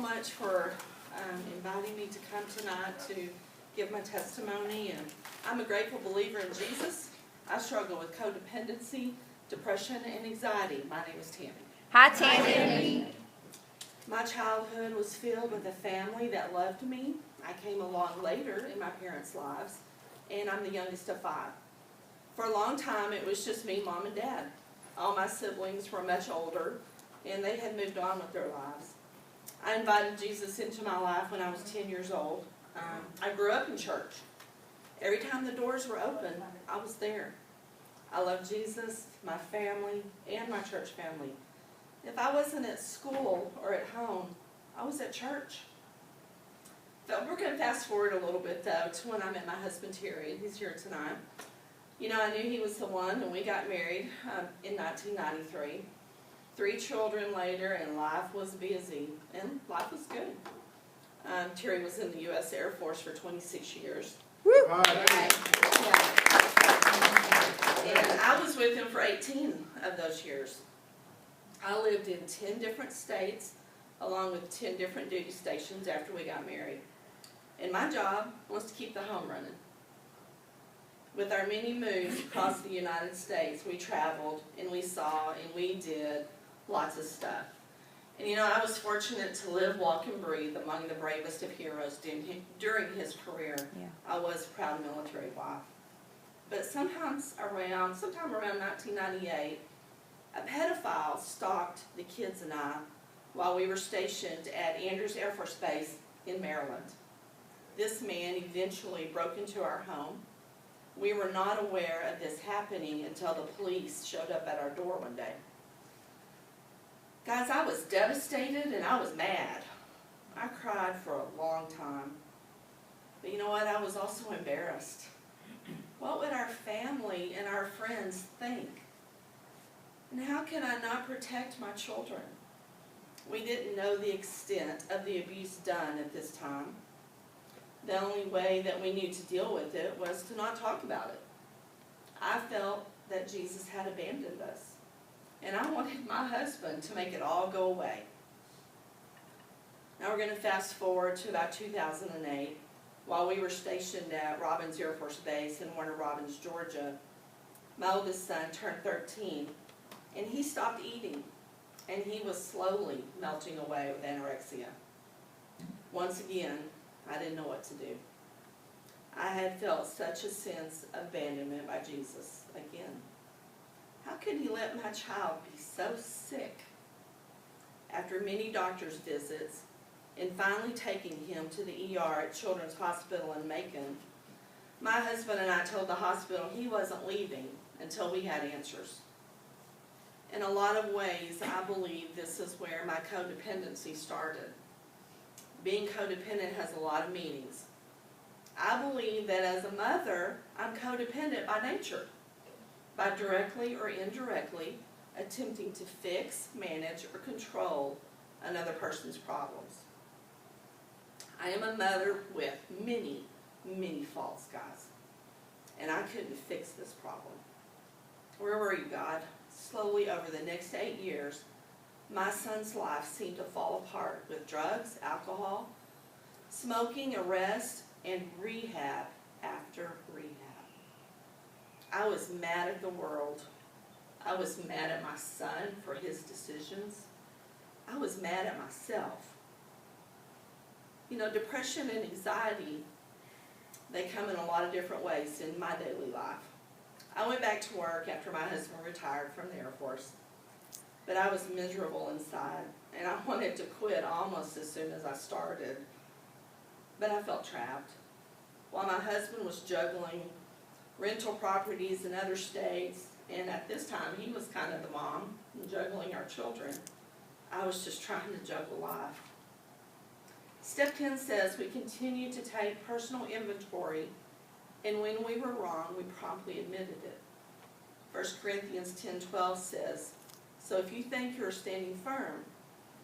much for inviting me to come tonight to give my testimony. And I'm a grateful believer in Jesus. I struggle with codependency, depression, and anxiety. My name is Tammy. Hi, Tammy. My childhood was filled with a family that loved me. I came along later in my parents' lives, and I'm the youngest of 5. For a long time, it was just me, Mom, and Dad. All my siblings were much older, and they had moved on with their lives. I invited Jesus into my life when I was 10 years old. I grew up in church. Every time the doors were open, I was there. I loved Jesus, my family, and my church family. If I wasn't at school or at home, I was at church. So we're going to fast forward a little bit, though, to when I met my husband, Terry, and he's here tonight. You know, I knew he was the one, and we got married in 1993. 3 children later, and life was busy, and life was good. Terry was in the U.S. Air Force for 26 years. Woo! And I was with him for 18 of those years. I lived in 10 different states, along with 10 different duty stations after we got married. And my job was to keep the home running. With our many moves across the United States, we traveled, and we saw, and we did lots of stuff. And you know, I was fortunate to live, walk, and breathe among the bravest of heroes during his career. Yeah. I was a proud military wife. But sometime around 1998, a pedophile stalked the kids and I while we were stationed at Andrews Air Force Base in Maryland. This man eventually broke into our home. We were not aware of this happening until the police showed up at our door one day. Guys, I was devastated and I was mad. I cried for a long time. But you know what? I was also embarrassed. What would our family and our friends think? And how can I not protect my children? We didn't know the extent of the abuse done at this time. The only way that we knew to deal with it was to not talk about it. I felt that Jesus had abandoned us. And I wanted my husband to make it all go away. Now we're going to fast forward to about 2008. While we were stationed at Robins Air Force Base in Warner Robins, Georgia, my oldest son turned 13, and he stopped eating, and he was slowly melting away with anorexia. Once again, I didn't know what to do. I had felt such a sense of abandonment by Jesus again. How could he let my child be so sick? After many doctor's visits and finally taking him to the ER at Children's Hospital in Macon, my husband and I told the hospital he wasn't leaving until we had answers. In a lot of ways, I believe this is where my codependency started. Being codependent has a lot of meanings. I believe that as a mother, I'm codependent by nature, by directly or indirectly attempting to fix, manage, or control another person's problems. I am a mother with many, many faults, guys, and I couldn't fix this problem. Where were you, God? Slowly over the next 8 years, my son's life seemed to fall apart with drugs, alcohol, smoking, arrest, and rehab after rehab. I was mad at the world. I was mad at my son for his decisions. I was mad at myself. You know, depression and anxiety, they come in a lot of different ways in my daily life. I went back to work after my husband retired from the Air Force, but I was miserable inside, and I wanted to quit almost as soon as I started, but I felt trapped. While my husband was juggling rental properties in other states, and at this time he was kind of the mom and juggling our children, I was just trying to juggle life. Step 10 says we continue to take personal inventory, and when we were wrong, we promptly admitted it. 1 Corinthians 10:12 says, so if you think you're standing firm,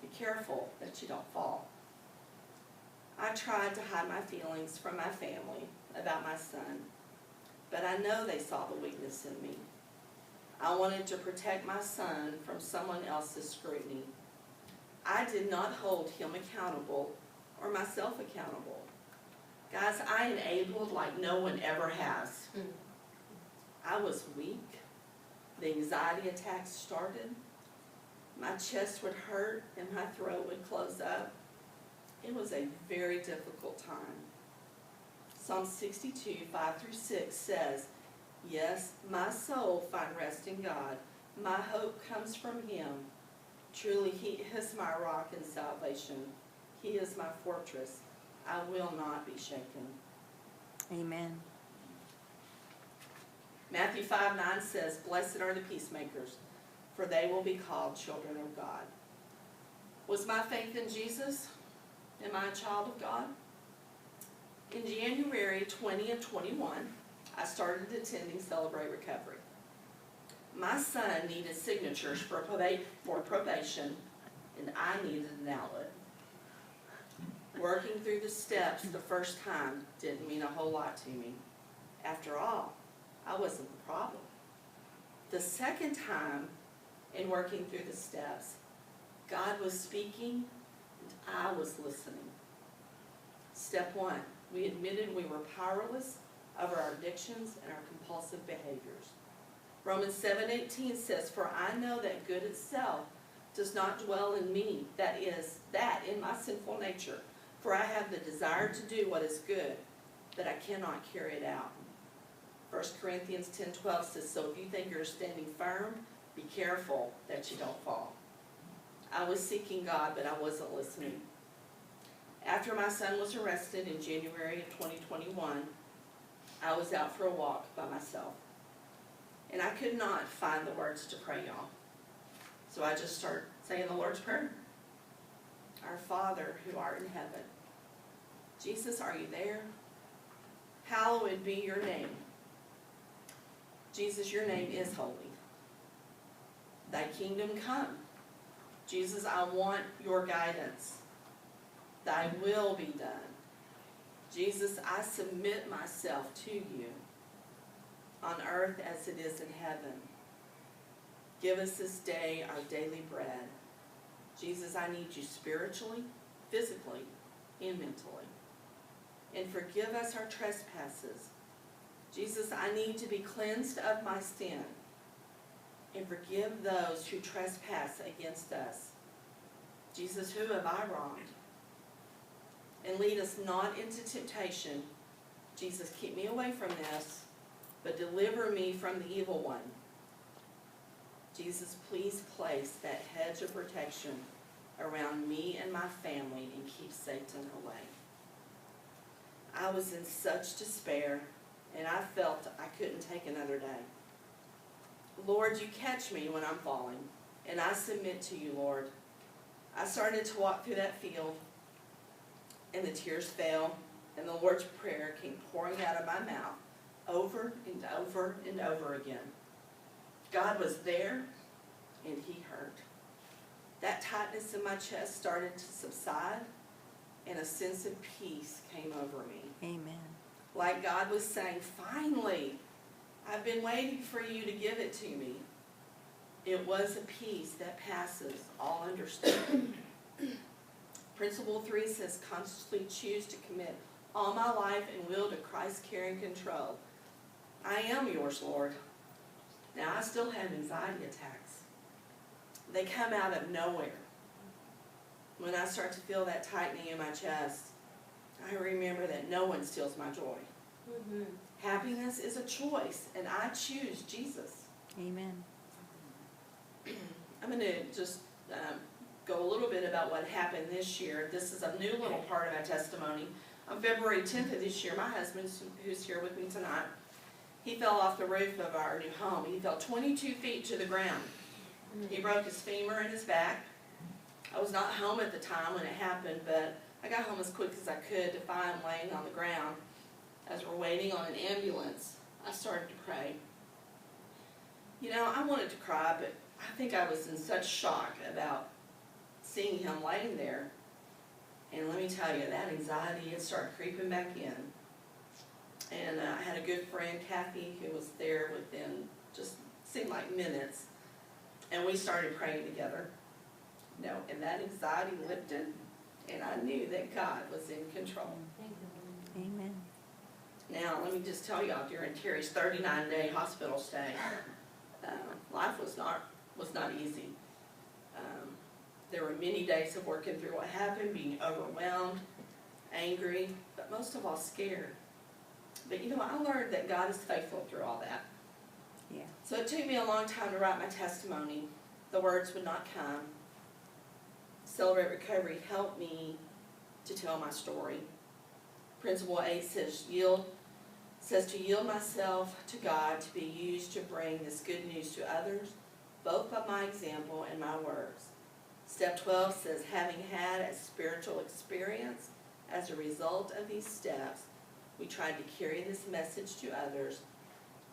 be careful that you don't fall. I tried to hide my feelings from my family about my son, but I know they saw the weakness in me. I wanted to protect my son from someone else's scrutiny. I did not hold him accountable or myself accountable. Guys, I enabled like no one ever has. I was weak. The anxiety attacks started. My chest would hurt and my throat would close up. It was a very difficult time. Psalm 62, 5-6 says, "Yes, my soul find rest in God. My hope comes from him. Truly he is my rock and salvation. He is my fortress. I will not be shaken." Amen. Matthew 5:9 says, "Blessed are the peacemakers, for they will be called children of God." Was my faith in Jesus? Am I a child of God? In January 20 and 21, I started attending Celebrate Recovery. My son needed signatures for probation, and I needed an outlet. Working through the steps the first time didn't mean a whole lot to me. After all, I wasn't the problem. The second time, in working through the steps, God was speaking and I was listening. Step 1, we admitted we were powerless over our addictions and our compulsive behaviors. Romans 7:18 says, "For I know that good itself does not dwell in me, that is, that in my sinful nature. For I have the desire to do what is good, but I cannot carry it out." 1 Corinthians 10:12 says, "So if you think you're standing firm, be careful that you don't fall." I was seeking God, but I wasn't listening. After my son was arrested in January of 2021, I was out for a walk by myself. And I could not find the words to pray, y'all. So I just started saying the Lord's Prayer. Our Father, who art in heaven. Jesus, are you there? Hallowed be your name. Jesus, your name is holy. Thy kingdom come. Jesus, I want your guidance. Thy will be done. Jesus, I submit myself to you, on earth as it is in heaven. Give us this day our daily bread. Jesus, I need you spiritually, physically, and mentally. And forgive us our trespasses. Jesus, I need to be cleansed of my sin. And forgive those who trespass against us. Jesus, who have I wronged? And lead us not into temptation. Jesus, keep me away from this, but deliver me from the evil one. Jesus, please place that hedge of protection around me and my family and keep Satan away. I was in such despair, and I felt I couldn't take another day. Lord, you catch me when I'm falling, and I submit to you, Lord. I started to walk through that field, and the tears fell, and the Lord's Prayer came pouring out of my mouth over and over and over again. God was there, and he heard. That tightness in my chest started to subside, and a sense of peace came over me. Amen. Like God was saying, finally, I've been waiting for you to give it to me. It was a peace that passes all understanding. Principle 3 says, consciously choose to commit all my life and will to Christ's care and control. I am yours, Lord. Now, I still have anxiety attacks. They come out of nowhere. When I start to feel that tightening in my chest, I remember that no one steals my joy. Mm-hmm. Happiness is a choice, and I choose Jesus. Amen. I'm going to just go a little bit about what happened this year. This is a new little part of my testimony. On February 10th of this year, my husband, who's here with me tonight, he fell off the roof of our new home. He fell 22 feet to the ground. He broke his femur and his back. I was not home at the time when it happened, but I got home as quick as I could to find him laying on the ground. As we're waiting on an ambulance, I started to pray. You know, I wanted to cry, but I think I was in such shock about seeing him laying there. And let me tell you, that anxiety had started creeping back in. And I had a good friend, Kathy, who was there within just seemed like minutes. And we started praying together. No, and that anxiety lifted, and I knew that God was in control. Amen. Now, let me just tell y'all, during Terry's 39-day hospital stay, life was not easy. There were many days of working through what happened, being overwhelmed, angry, but most of all scared. But you know, I learned that God is faithful through all that. Yeah. So it took me a long time to write my testimony. The words would not come. Celebrate Recovery helped me to tell my story. Principle 8 says to yield myself to God, to be used to bring this good news to others, both by my example and my words. Step 12 says, having had a spiritual experience as a result of these steps, we tried to carry this message to others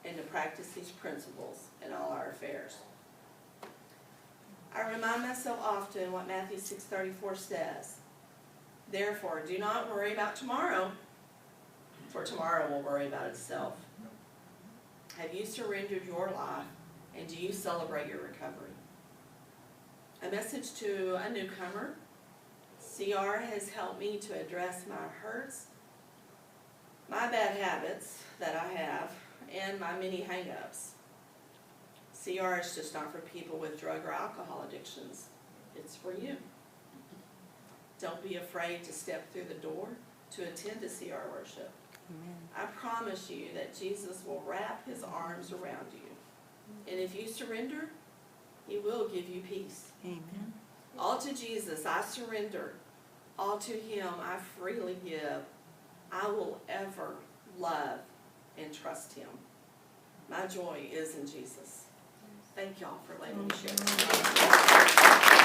and to practice these principles in all our affairs. I remind myself often what Matthew 6:34 says. Therefore, do not worry about tomorrow, for tomorrow will worry about itself. Have you surrendered your life, and do you celebrate your recovery? A message to a newcomer. CR has helped me to address my hurts, my bad habits that I have, and my many hang-ups. CR is just not for people with drug or alcohol addictions. It's for you. Don't be afraid to step through the door to attend a CR worship. Amen. I promise you that Jesus will wrap his arms around you. And if you surrender, he will give you peace. Amen. All to Jesus I surrender. All to him I freely give. I will ever love and trust him. My joy is in Jesus. Thank y'all for letting me share.